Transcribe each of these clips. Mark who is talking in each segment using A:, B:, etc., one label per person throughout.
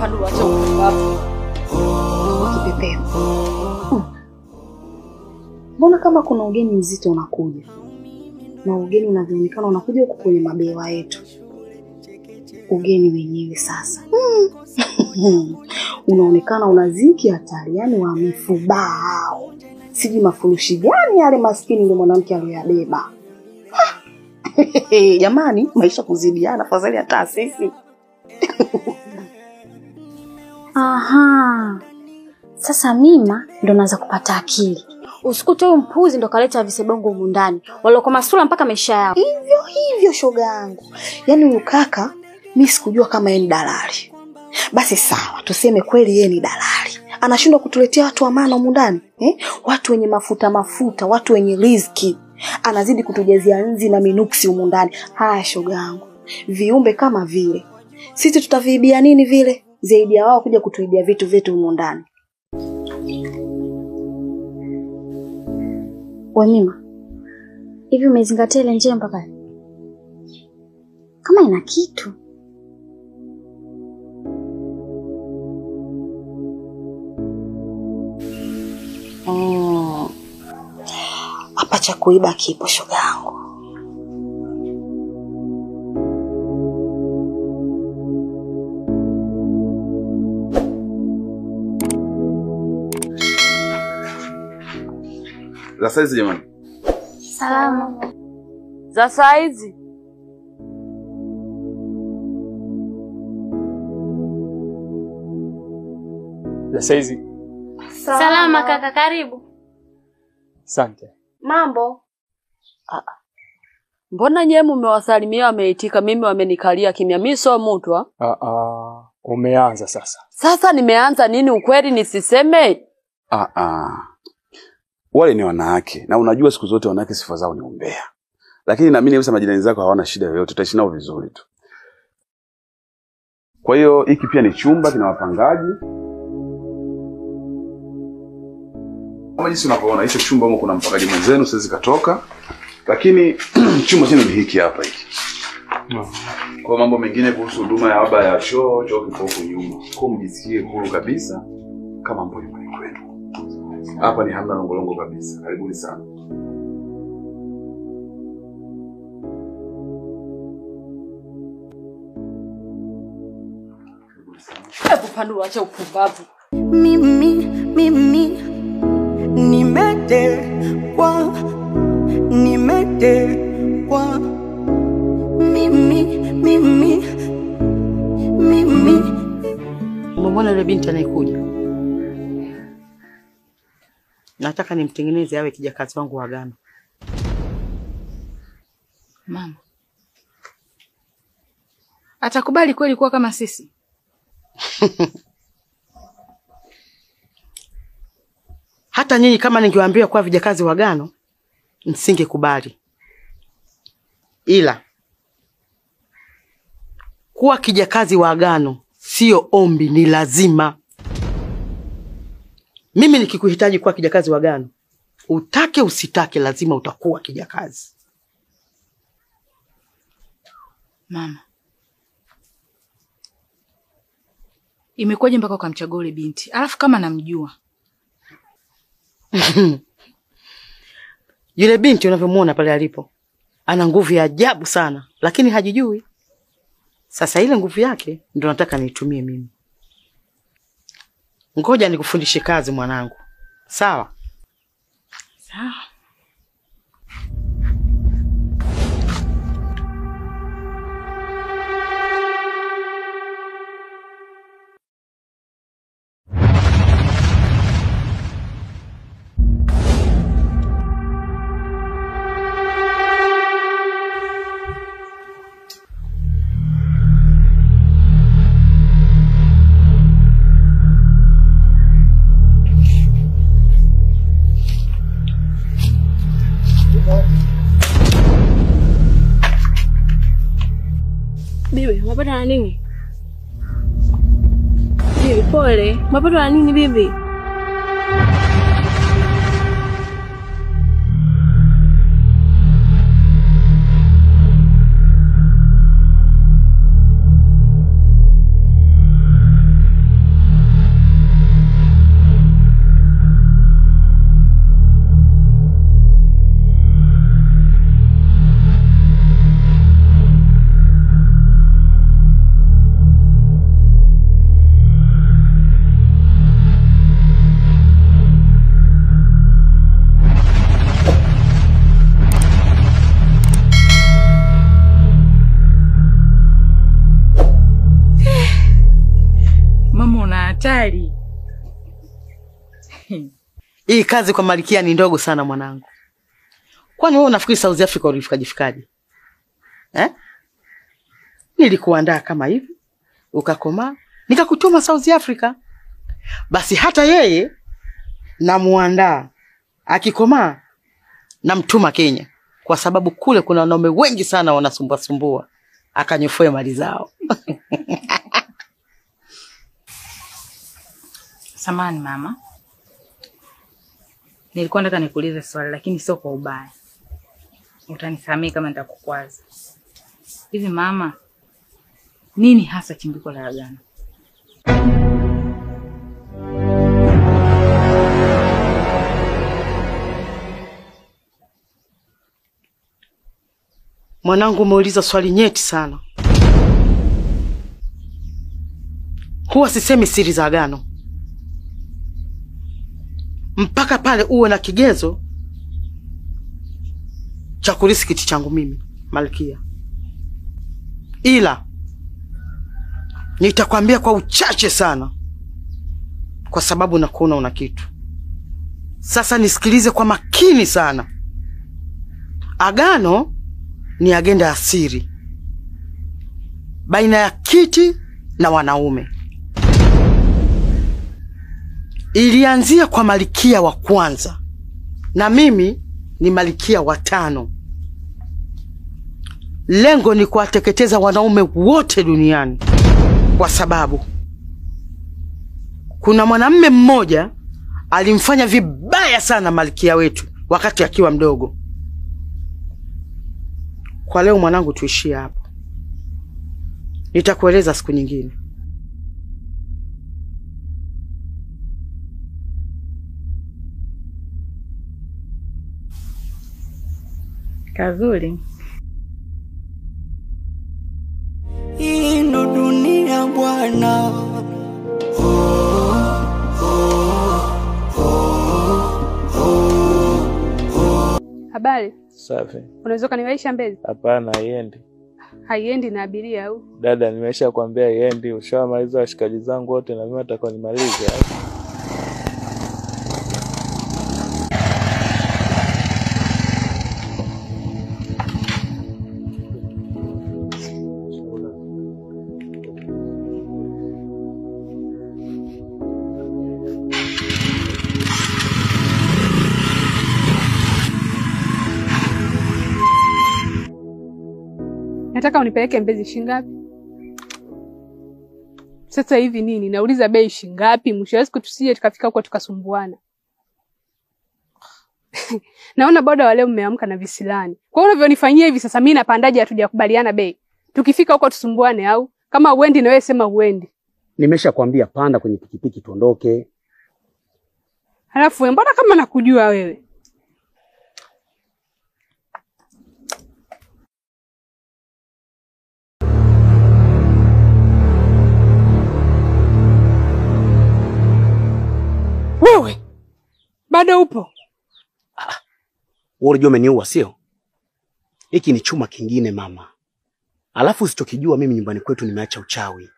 A: Pandu acha upumbavu.
B: Kipepeo. Mbona kama kuna ugeni mzito unakuja? Na ugeni unavyoonekana unakuja huko kwenye mabewa yetu. Ugeni wenyewe sasa. Unaonekana unaziki hatari, yani wa mifubao. Siji mafurushi gani yale maskini yule mwanamke aliyobeba. Jamani, maisha kuzidiana fadhali hata sisi.
C: Aha. Sasa mima ndo naanza kupata akili. Usikute huyu mpuzi ndo kaleta visebongo humu ndani. Waloko masula mpaka maisha yao.
B: Hivyo shoga yangu. Yaani huyu kaka mimi sikujua kama yeye ni dalali. Basi sawa, tuseme kweli yeye ni dalali. Anashindwa kutuletea watu wa maana humu ndani, Watu wenye mafuta, watu wenye riziki. Anazidi kutujazia nzi na minuksi humu ndani. Haya shoga yangu. Viumbe kama vile. Sisi tutaviibia nini vile? Zaidi ya wao kuja kutuibia vitu vyetu humu ndani.
C: Wewe mima. Hivi umezingatia ile njia mpaka? Kama ina kitu.
B: Hapa cha kuiba kipo shoga yangu.
D: Za saizi jamani.
C: Salama.
A: Za saizi.
E: Za saizi.
C: Salama kaka, karibu.
E: Asante.
B: Mambo?
A: Mbona nyewe mmewasalimia wameitika, mimi wamenikalia kimya? Mimi sio mtu
E: Umeanza sasa.
A: Sasa nimeanza nini ukweli nisiseme?
D: Wale ni wanawake na unajua siku zote wanawake sifa zao ni umbea. Lakini naamini kabisa majirani zako hawana shida yoyote, tutaishi nao vizuri tu. Kwa hiyo hiki pia ni chumba kina wapangaji. Kama jinsi unavyoona hicho chumba huko kuna mpangaji mwenzenu siwezi katoka. Lakini chumba chenu ni hiki hapa hiki. Kwa mambo mengine kuhusu huduma ya baba ya choo kipo huko nyuma. Kwa mjisikie huru kabisa kama mbona nyumbani kwenu. Hapa ni hamna longolongo kabisa. Karibuni sana.
A: Hebu Pandu acha upumbavu.
F: Mimi nimetekwa mimi.
G: Umemwona yule binti anayekuja? Nataka nimtengeneze awe kijakazi wangu wa agano.
H: Mama. Atakubali kweli kuwa kama sisi?
G: Hata nyinyi kama ningewaambia kuwa vijakazi wa agano, msingekubali. Ila kuwa kijakazi wa agano sio ombi, ni lazima. Mimi nikikuhitaji kuwa kijakazi wa agano, utake usitake lazima utakuwa kijakazi.
H: Mama. Imekuwaje mpaka ukamchagua yule binti? Alafu kama namjua.
G: Yule binti unavyomuona pale alipo, ana nguvu ya ajabu sana, lakini hajijui. Sasa ile nguvu yake ndio nataka niitumie mimi. Ngoja nikufundishe kazi mwanangu. Sawa?
H: Sawa.
I: Bibi, umepata na nini? Bibi, pole. Umepata na nini bibi?
H: hatari.
G: Hii kazi kwa Malkia ni ndogo sana mwanangu. Kwani wewe unafikiri South Africa ulifikaje? Nilikuandaa kama hivi, ukakomaa, nikakutuma South Africa. Basi hata yeye namuandaa, akikomaa namtuma Kenya, kwa sababu kule kuna wanaume wengi sana wanasumbua, akanyofoe mali zao.
H: Samahani mama. Nilikuwa nataka nikuulize swali lakini sio kwa ubaya. Utanisamehe kama nitakukwaza. Hivi mama, nini hasa chimbuko la agano?
G: Mwanangu, umeuliza swali nyeti sana. Huwa sisemi siri za agano mpaka pale uwe na kigezo cha kulisi kiti changu mimi Malkia. Ila nitakwambia kwa uchache sana, kwa sababu nakuona una kitu. Sasa nisikilize kwa makini sana. Agano ni agenda ya siri baina ya kiti na wanaume. Ilianzia kwa Malkia wa kwanza na mimi ni Malkia wa 5. Lengo ni kuwateketeza wanaume wote duniani, kwa sababu kuna mwanamume mmoja alimfanya vibaya sana Malkia wetu wakati akiwa mdogo. Kwa leo mwanangu, tuishie hapo. Nitakueleza siku nyingine.
H: Kazuri.
F: Hii ndo dunia bwana.
I: Habari?
E: Safi.
I: Unaweza kaniwaisha Mbezi?
E: Hapana, haiendi.
I: Haiendi na abiria au?
E: Dada, nimesha kuambia haiendi. Ushawamaliza washikaji zangu wote na mimi nataka nimalize hapo.
I: Nataka unipeleke Mbezi shingapi? Sasa hivi nini? Nauliza bei shingapi? Mwisho wa siku tusije tukafika huko tukasumbuana. Naona boda wale mmeamka na visilani. Kwa hiyo unavyonifanyia hivi sasa mimi napandaje hatujakubaliana bei? Tukifika huko tusumbuane au? Kama uendi na wewe sema uendi.
J: Nimeshakwambia panda kwenye pikipiki tuondoke.
I: Halafu wewe mbona kama nakujua wewe? Wewe bado upo?
J: Wewe unajua umeniua sio? Hiki ni chuma kingine mama. Alafu usichokijua mimi nyumbani kwetu nimeacha uchawi.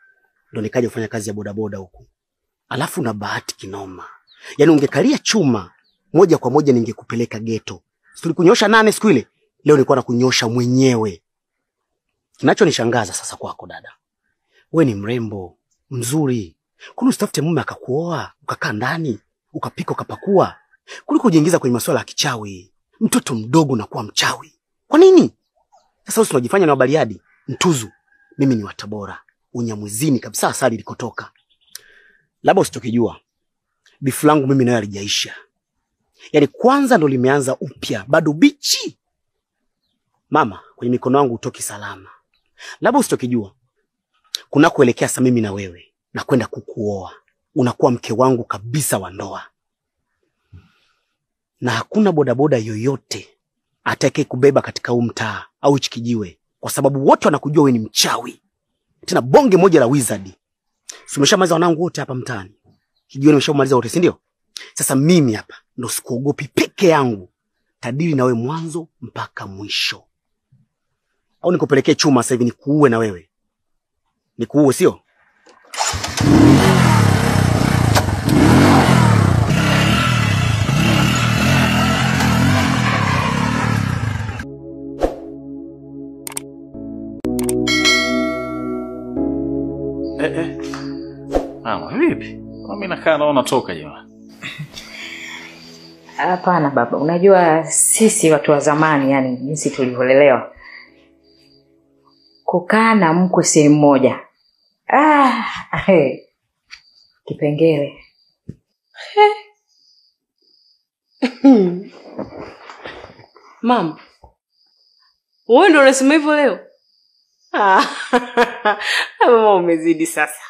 J: Ndio nikaja kufanya kazi ya bodaboda huku. Alafu na bahati kinoma. Yaani ungekalia chuma moja kwa moja ningekupeleka ghetto. Tulikunyosha 8 siku ile. Leo nilikuwa nakunyosha mwenyewe. Kinachonishangaza sasa kwako dada. Wewe ni mrembo, mzuri. Kuna usitafute mume akakuoa, ukakaa ndani, ukapika ukapakua. Kuliko kujiingiza kwenye masuala ya kichawi. Mtoto mdogo na kuwa mchawi. Kwa nini? Sasa wewe unajifanya na Bariadi, Mtuzu. Mimi ni wa Tabora, Unyamwezini kabisa asali likotoka. Labda usitokijua. Bifu langu mimi nayo alijaisha. Yaani kwanza ndo limeanza upya, bado bichi. Mama, kwenye mikono yangu utoki salama. Labda usitokijua. Kuna kuelekea sasa mimi na wewe na kwenda kukuoa. Unakuwa mke wangu kabisa wa ndoa. Na hakuna bodaboda yoyote atakaye kubeba katika huu mtaa au chikijiwe, kwa sababu wote wanakujua wewe ni mchawi. Tena bonge moja la wizard. Umeshamaliza wanangu wote hapa mtaani. Kijiweni umeshamaliza wote, si ndio? Sasa mimi hapa ndo sikuogopi peke yangu. Tadili na wewe mwanzo mpaka mwisho. Au nikupelekee chuma sasa hivi nikuue na wewe? Nikuue sio?
K: Mama, vipi? Mimi nakaa naona toka jamaa.
H: Hapana baba, unajua sisi watu wa zamani, yani jinsi tulivyolelewa, kukaa na mkwe sehemu moja. Kipengele.
A: Mama, wewe ndio unasema hivyo leo?
G: Mama umezidi sasa.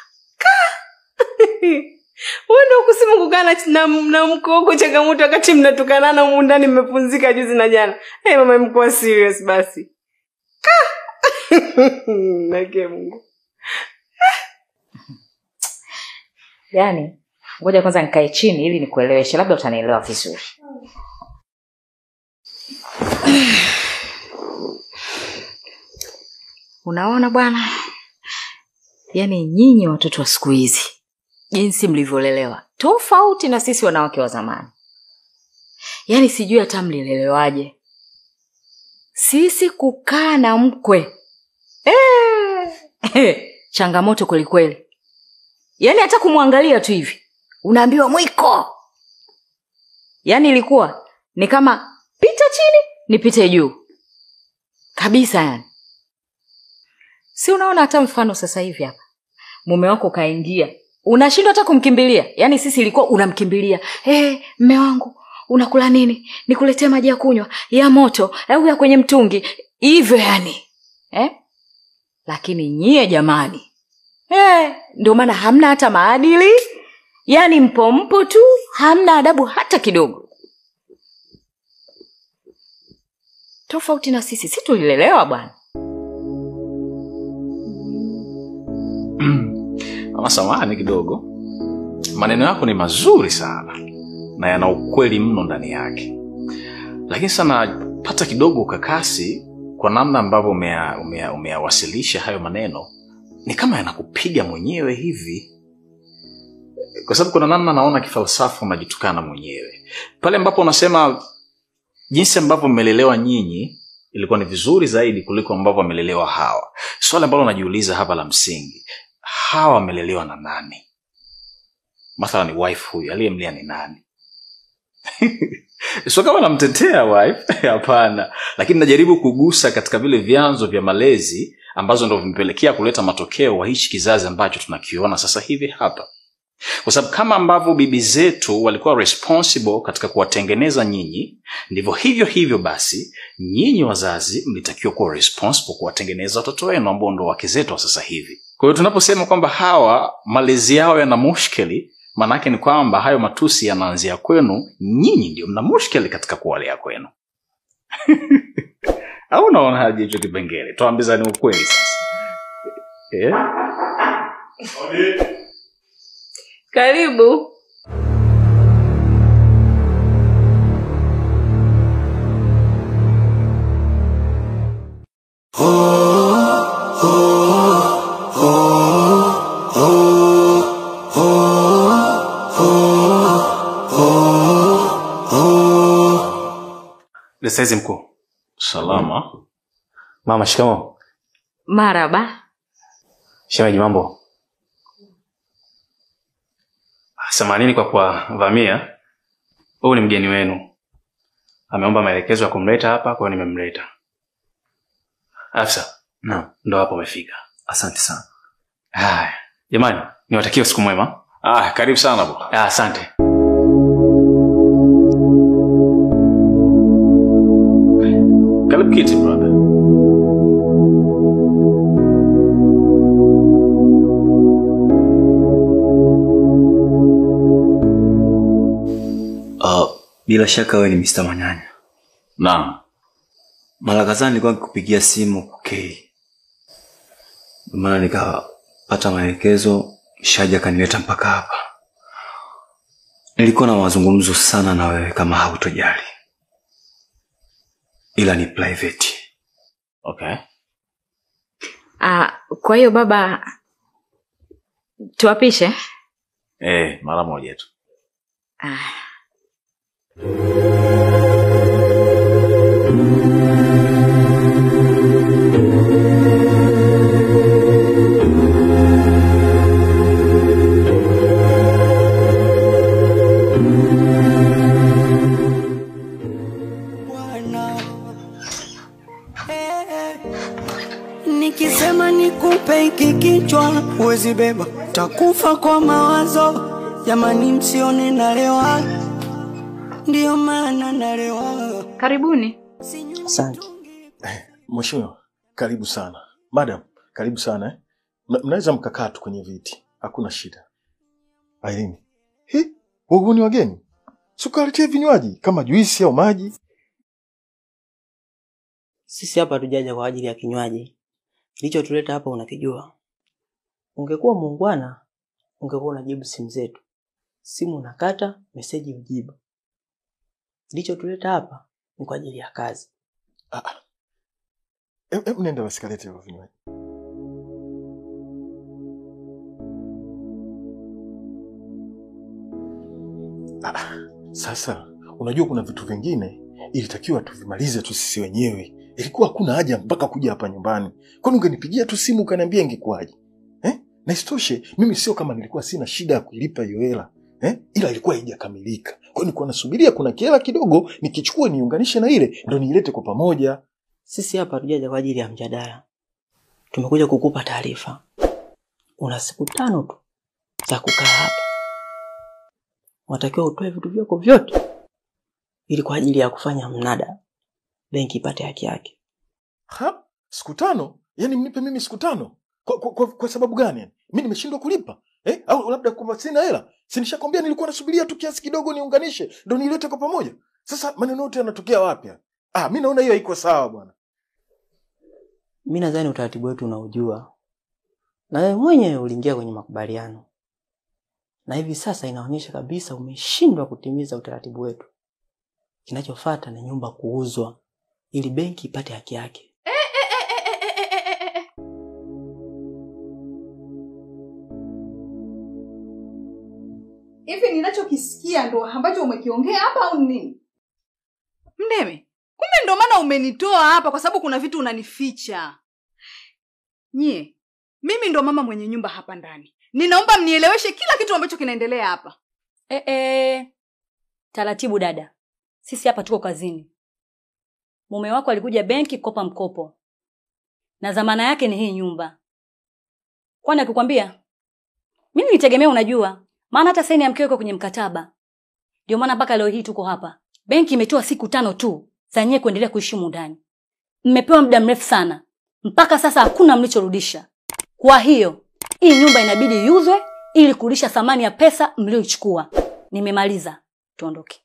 G: Wewe ndio kusema kukana na mkoko changamoto wakati mnatukanana huko ndani mmepunzika juzi na jana. Mama mko serious basi. Nake Mungu.
H: Yaani, ngoja kwanza nikae chini ili nikueleweshe, labda utanielewa vizuri. Unaona bwana? Yaani nyinyi watoto wa siku hizi, jinsi mlivyolelewa, tofauti na sisi wanawake wa zamani. Yaani sijui hata mlilelewaje. Sisi kukaa na mkwe. Changamoto kweli kweli. Yaani hata kumwangalia tu hivi unaambiwa mwiko. Yaani ilikuwa ni kama pita chini nipite juu. Kabisa yani. Si unaona hata mfano sasa hivi hapa. Mume wako kaingia. Unashindwa hata kumkimbilia. Yaani sisi ilikuwa unamkimbilia. Mume wangu, unakula nini? Nikuletee maji ya kunywa, ya moto, au ya kwenye mtungi. Hivyo yani. Lakini nyie jamani. Ndio maana hamna hata maadili. Yaani mpo tu, hamna adabu hata kidogo. Tofauti na sisi, si tulilelewa bwana.
K: Mama samahani kidogo. Maneno yako ni mazuri sana na yana ukweli mno ndani yake. Lakini sana pata kidogo ukakasi kwa namna ambavyo umeyawasilisha hayo maneno. Ni kama yanakupiga mwenyewe hivi. Kwa sababu kuna namna naona kifalsafa unajitukana mwenyewe. Pale ambapo unasema jinsi ambavyo mmelelewa nyinyi ilikuwa ni vizuri zaidi kuliko ambavyo wamelelewa hawa. Swali ambalo najiuliza hapa la msingi, hawa wamelelewa na nani? Mathalan wife huyu aliyemlea ni nani? Sio kama namtetea wife, hapana. Lakini najaribu kugusa katika vile vyanzo vya malezi ambazo ndio vimepelekea kuleta matokeo wa hichi kizazi ambacho tunakiona sasa hivi hapa. Kwa sababu kama ambavyo bibi zetu walikuwa responsible katika kuwatengeneza nyinyi, ndivyo hivyo basi nyinyi wazazi mlitakiwa kuwa responsible kuwatengeneza watoto wenu ambao ndio wake zetu wa sasa hivi. Kwa hiyo tunaposema kwamba hawa malezi yao yana mushkeli, maana yake ni kwamba hayo matusi yanaanzia kwenu, nyinyi ndio mna mushkeli katika kuwalea kwenu. Au unaona haje hicho kipengele? Tuambizane ukweli sasa.
G: Karibu.
J: Lesaizi mkuu.
K: Salama.
J: Mama shikamo.
H: Maraba.
J: Shemeji mambo. Samanini kwa kuwavamia. Huyu ni mgeni wenu. Ameomba maelekezo ya kumleta hapa, kwa hiyo nimemleta. Afisa.
L: Naam.
J: Ndo hapo umefika.
L: Asante sana.
J: Haya. Jamani, niwatakie usiku mwema.
K: Karibu sana bwana.
J: Asante.
K: Karibu kiti brother.
L: Bila shaka wewe ni Mr. Manyanya.
K: Naam.
L: Mara kadhaa nilikuwa nikikupigia simu kukei. Maana nikapata maelekezo, Shaja kanileta mpaka hapa. Nilikuwa na mazungumzo sana na wewe kama hautojali. Ila ni private.
K: Okay.
H: Kwa hiyo baba tuwapishe?
K: Mara moja tu.
F: hiki kichwa huwezi beba, takufa kwa mawazo. Jamani msione nalewa, ndio maana nalewa.
H: Karibuni.
M: Asante.
N: Mheshimiwa, karibu sana. Madam, karibu sana. Mnaweza mkakaa tu kwenye viti. Hakuna shida. Irene. Wewe ni wageni? Sukaritie vinywaji kama juisi au maji.
M: Sisi hapa hatujaja kwa ajili ya kinywaji. Kilichotuleta hapa unakijua. Ungekuwa muungwana, ungekuwa unajibu simu zetu. Simu unakata, meseji ujibu. Kilichotuleta hapa ni kwa ajili ya kazi.
N: Nenda wasikalete hivyo vinywaji. Sasa unajua kuna vitu vingine ilitakiwa tuvimalize tu sisi wenyewe. Ilikuwa hakuna haja mpaka kuja hapa nyumbani. Kwani ungenipigia tu simu ukaniambia ingekuaje? Na isitoshe mimi sio kama nilikuwa sina shida ya kuilipa hiyo hela. Ila ilikuwa haijakamilika. Kwa hiyo nilikuwa nasubiria kuna kiela kidogo nikichukue niunganishe na ile ndio niilete kwa pamoja.
M: Sisi hapa hatujaja kwa ajili ya mjadala. Tumekuja kukupa taarifa. Una siku 5 tu za kukaa hapa. Unatakiwa utoe vitu vyako vyote ili kwa ajili ya kufanya mnada benki ipate haki yake.
N: Siku 5? Yaani mnipe mimi siku 5? Kwa sababu gani yani? Mimi nimeshindwa kulipa? Au labda kwa sina hela? Si nishakwambia nilikuwa nasubiria tu kiasi kidogo niunganishe ndio nilete kwa pamoja. Sasa maneno yote yanatokea wapi? Mimi naona hiyo haiko sawa bwana.
M: Mimi nadhani utaratibu wetu unaujua. Na wewe mwenyewe uliingia kwenye makubaliano. Na hivi sasa inaonyesha kabisa umeshindwa kutimiza utaratibu wetu. Kinachofuata ni nyumba kuuzwa ili benki ipate haki yake.
O: Hivi ninachokisikia ndo ambacho umekiongea hapa au nini? Mdeme, kumbe ndo maana umenitoa hapa kwa sababu kuna vitu unanificha. Nyie, mimi ndo mama mwenye nyumba hapa ndani. Ninaomba mnieleweshe kila kitu ambacho kinaendelea hapa.
P: Taratibu dada. Sisi hapa tuko kazini. Mume wako alikuja benki kukopa mkopo. Na dhamana yake ni hii nyumba. Kwani akikwambia? Mimi nitegemea unajua. Maana hata saini ya mkeo yuko kwenye mkataba. Ndio maana mpaka leo hii tuko hapa. Benki imetoa siku 5 tu za nyie kuendelea kuishi ndani. Mmepewa muda mrefu sana. Mpaka sasa hakuna mlichorudisha. Kwa hiyo, hii nyumba inabidi iuzwe ili kurudisha thamani ya pesa mlioichukua. Nimemaliza. Tuondoke.